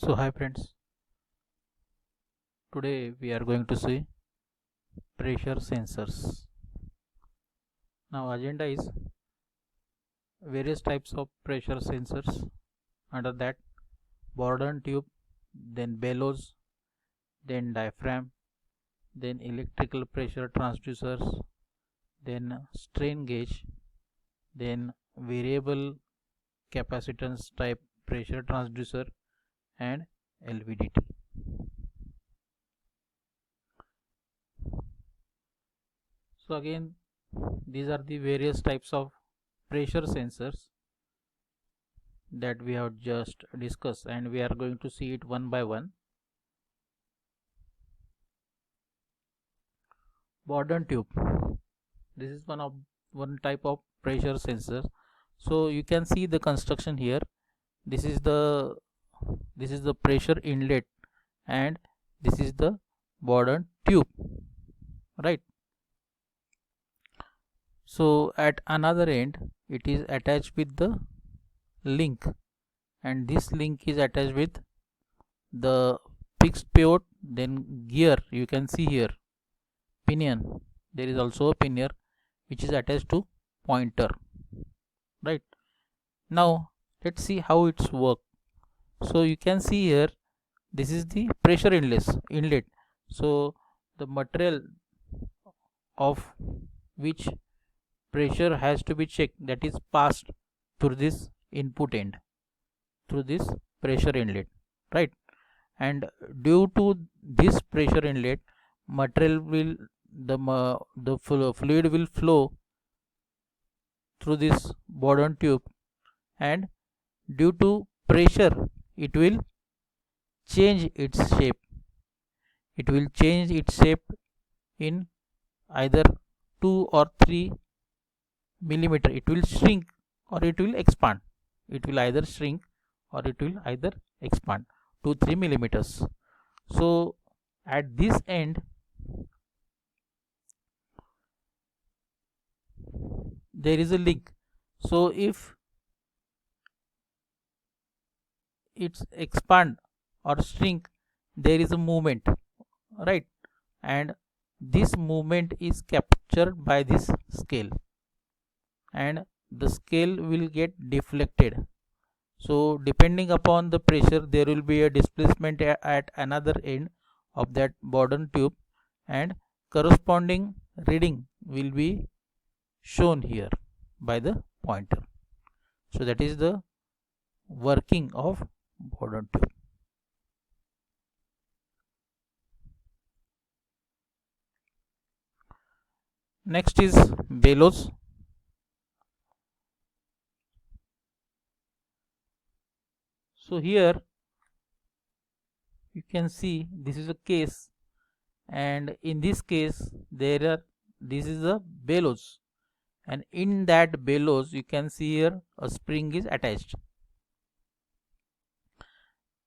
So hi friends, today we are going to see pressure sensors. Now agenda is various types of pressure sensors. Under that, Bourdon tube, then bellows, then diaphragm, then electrical pressure transducers, then strain gauge, then variable capacitance type pressure transducer, and LVDT. So again, these are the various types of pressure sensors that we have just discussed, and we are going to see it one by one. Bourdon tube, this is one type of pressure sensor. So you can see the construction here. This is the pressure inlet, and this is the Bourdon tube, right? So at another end it is attached with the link, and this link is attached with the fixed pivot, then gear. You can see here pinion, there is also a pinion which is attached to pointer, right? Now let's see how it's work. So you can see here, this is the pressure inlet. So the material of which pressure has to be checked, that is passed through this input end, through this pressure inlet, right? And due to this pressure inlet, material will the fluid will flow through this Bourdon tube, and due to pressure it will change its shape. It will change its shape in either 2 or 3 millimeter. It will shrink or it will expand. It will either shrink or it will either expand 2-3 millimeters. So at this end there is a link. So if it's expand or shrink, there is a movement, right? And this movement is captured by this scale, and the scale will get deflected. So depending upon the pressure, there will be a displacement at another end of that Bourdon tube, and corresponding reading will be shown here by the pointer. So that is the working of Bourdon tube. Next is bellows. So here you can see this is a case, and in this case this is a bellows, and in that bellows you can see here a spring is attached.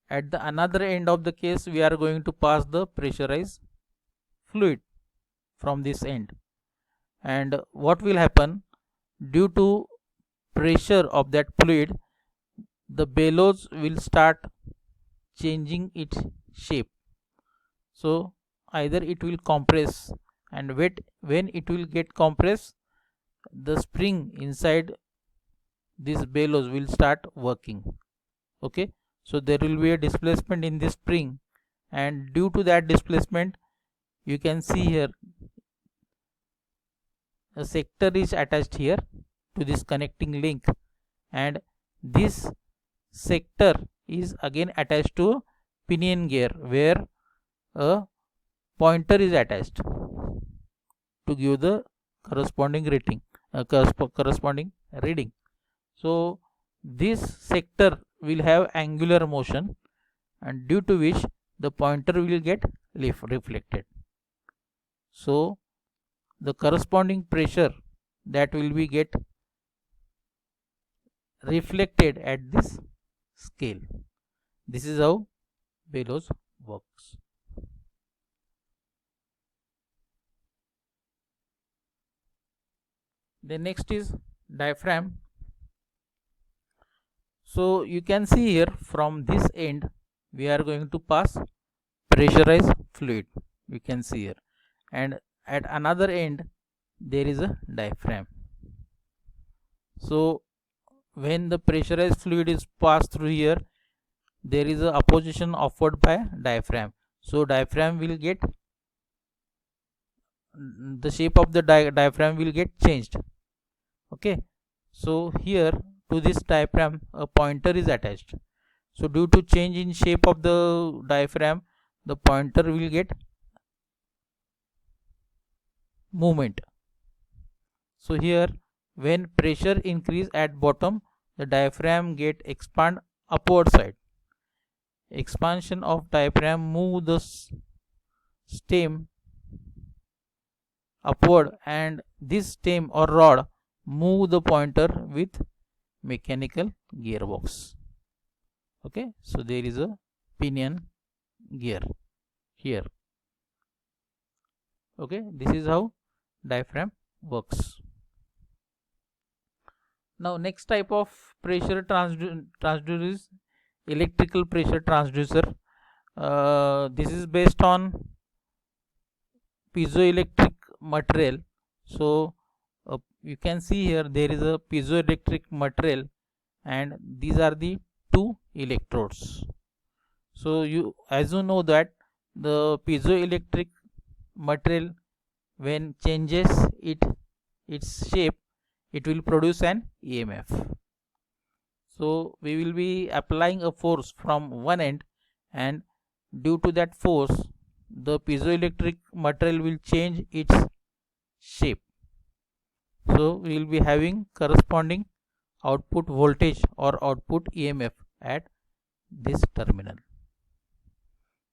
At the another end of the case, we are going to pass the pressurized fluid from this end, and what will happen, due to pressure of that fluid, the bellows will start changing its shape. So either it will compress, and when it will get compressed, the spring inside this bellows will start working. Okay, so there will be a displacement in this spring, and due to that displacement, you can see here a sector is attached here to this connecting link, and this sector is again attached to pinion gear, where a pointer is attached to give the corresponding rating, corresponding reading. So this sector will have angular motion, and due to which the pointer will get reflected. So the corresponding pressure that will be get reflected at this scale. This is how bellows works. The next is diaphragm. So you can see here from this end we are going to pass pressurized fluid, you can see here, and at another end there is a diaphragm. So when the pressurized fluid is passed through here, there is a opposition offered by diaphragm. So diaphragm will get, the shape of the diaphragm will get changed. Okay, so here to this diaphragm a pointer is attached. So due to change in shape of the diaphragm, the pointer will get movement. So here when pressure increase at bottom, the diaphragm get expand upward side. Expansion of diaphragm move the stem upward, and this stem or rod move the pointer with mechanical gearbox. Okay, so there is a pinion gear here. Okay, this is how diaphragm works. Now next type of pressure transducer is electrical pressure transducer. This is based on piezoelectric material. So you can see here there is a piezoelectric material, and these are the two electrodes. So you, as you know that the piezoelectric material, when changes its shape, it will produce an EMF. So we will be applying a force from one end, and due to that force the piezoelectric material will change its shape. So we will be having corresponding output voltage or output EMF at this terminal.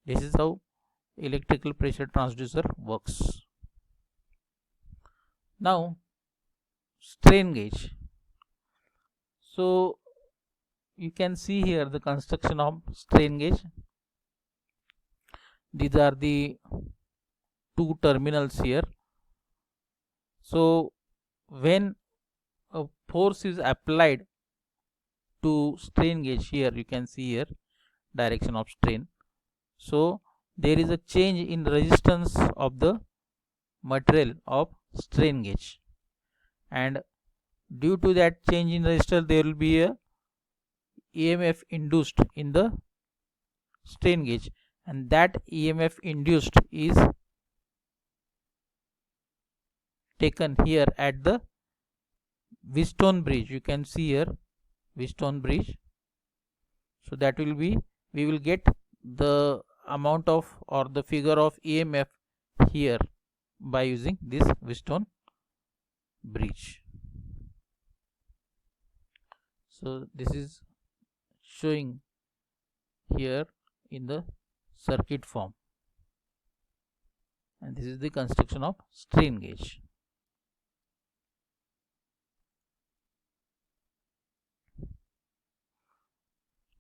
This is how electrical pressure transducer works. Now strain gauge. So you can see here the construction of strain gauge. These are the two terminals here. So when a force is applied to strain gauge, here you can see here direction of strain. So there is a change in resistance of the material of strain gauge, and due to that change in resistance there will be a EMF induced in the strain gauge, and that EMF induced is taken here at the Wheatstone bridge. You can see here Wheatstone bridge. So that will be, we will get the amount of or the figure of EMF here by using this Wheatstone bridge. So this is showing here in the circuit form, and this is the construction of strain gauge.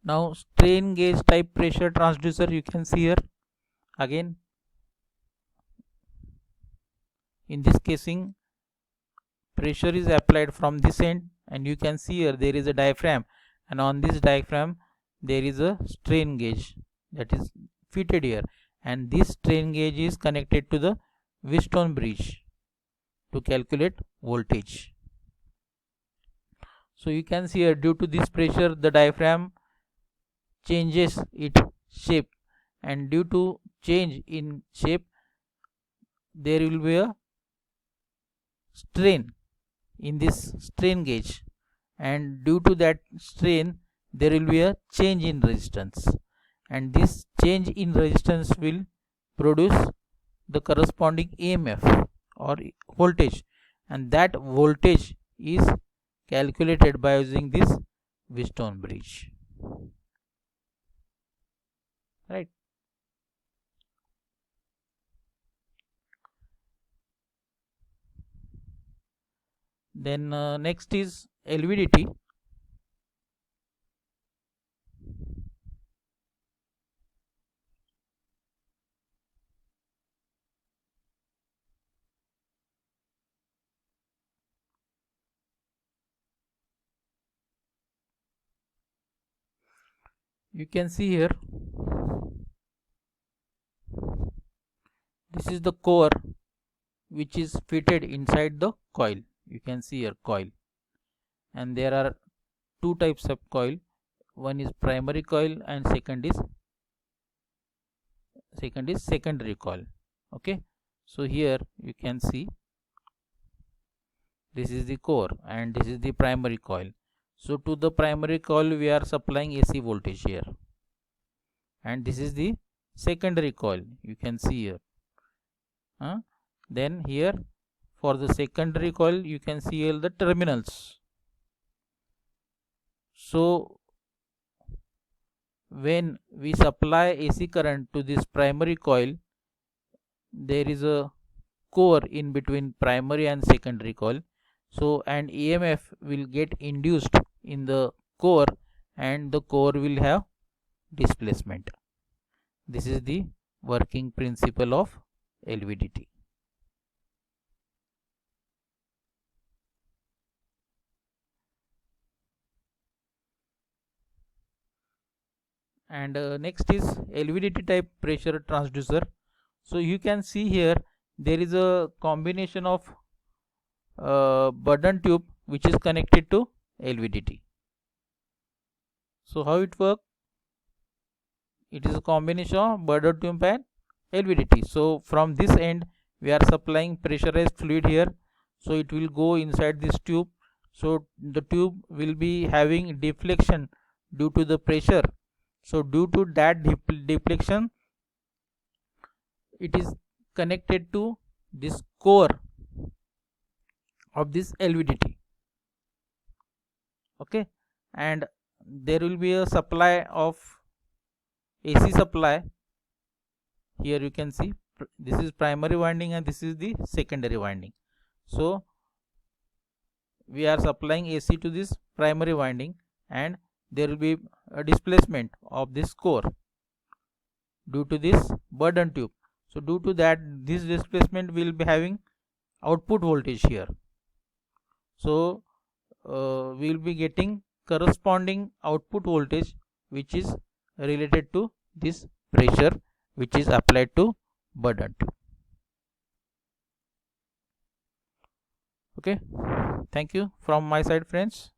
Now strain gauge type pressure transducer, you can see here again. In this casing, pressure is applied from this end, and you can see here there is a diaphragm, and on this diaphragm there is a strain gauge that is fitted here, and this strain gauge is connected to the Wheatstone bridge to calculate voltage. So you can see here, due to this pressure the diaphragm changes its shape, and due to change in shape there will be a strain in this strain gauge, and due to that strain there will be a change in resistance, and this change in resistance will produce the corresponding EMF or voltage, and that voltage is calculated by using this Wheatstone bridge, right? Then next is LVDT. You can see here this is the core which is fitted inside the coil. You can see here coil, and there are two types of coil. One is primary coil and second is secondary coil. Okay, so here you can see this is the core and this is the primary coil. So to the primary coil we are supplying AC voltage here, and this is the secondary coil. You can see here. Then here for the secondary coil you can see here the terminals. So when we supply AC current to this primary coil, there is a core in between primary and secondary coil. So an EMF will get induced in the core and the core will have displacement. This is the working principle of LVDT. And next is LVDT type pressure transducer. So you can see here there is a combination of Bourdon tube which is connected to LVDT. So how it works? It is a combination of Bourdon tube and LVDT. So from this end we are supplying pressurized fluid here, so it will go inside this tube. So the tube will be having deflection due to the pressure. So due to that deflection, it is connected to this core of this LVDT. Okay, and there will be a supply of AC supply. Here you can see this is primary winding and this is the secondary winding. So we are supplying AC to this primary winding, and there will be a displacement of this core due to this Bourdon tube. So due to that, this displacement will be having output voltage here. So we will be getting corresponding output voltage which is related to this pressure which is applied to Bourdon tube. Okay, thank you from my side, friends.